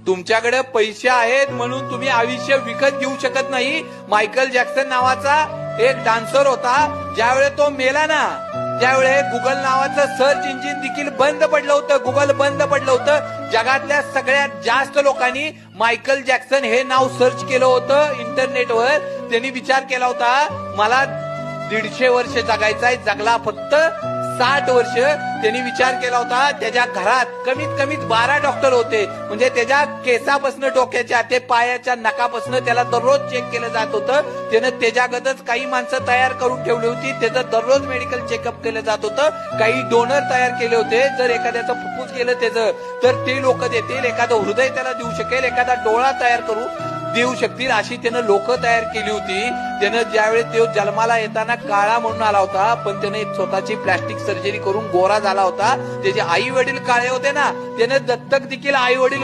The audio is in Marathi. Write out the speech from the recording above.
तुमच्याकडे पैसे आहेत म्हणून तुम्ही आयुष्य विकत घेऊ शकत नाही. मायकल जॅक्सन नावाचा एक डान्सर होता, ज्यावेळेस तो मेला ना त्यावेळेस गुगल नावाचं सर्च इंजिन देखील बंद पडलं होतं. गुगल बंद पडलं होतं. जगातल्या सगळ्यात जास्त लोकांनी मायकल जॅक्सन हे नाव सर्च केलं होतं इंटरनेटवर. त्यांनी विचार केला होता मला 150 वर्ष जगायचंय, जगला फक्त 60 वर्ष. त्यांनी विचार केला होता. त्याच्या घरात कमीत कमी 12 डॉक्टर होते, म्हणजे त्याच्या केसापासून डोक्याच्या ते पायाच्या नखापासून त्याला दररोज चेक केलं जात होतं. त्यानं त्याच्यागतच काही माणसं तयार करून ठेवली होती, त्याचं दररोज मेडिकल चेकअप केलं जात होतं. काही डोनर तयार केले होते, जर एखाद्याचं फुफ्फुस गेलं त्याचं तर ते लोक देतील, एखादं हृदय त्याला देऊ शकेल, एखादा डोळा तयार करू देऊ शकतील, अशी त्यानं लोक तयार केली होती. त्यानं ज्यावेळेस तो जन्माला येताना काळा म्हणून आला होता, पण त्याने स्वतःची प्लास्टिक सर्जरी करून गोरा झाला होता. त्याचे आई वडील काळे होते ना, त्याने दत्तक देखील आई वडील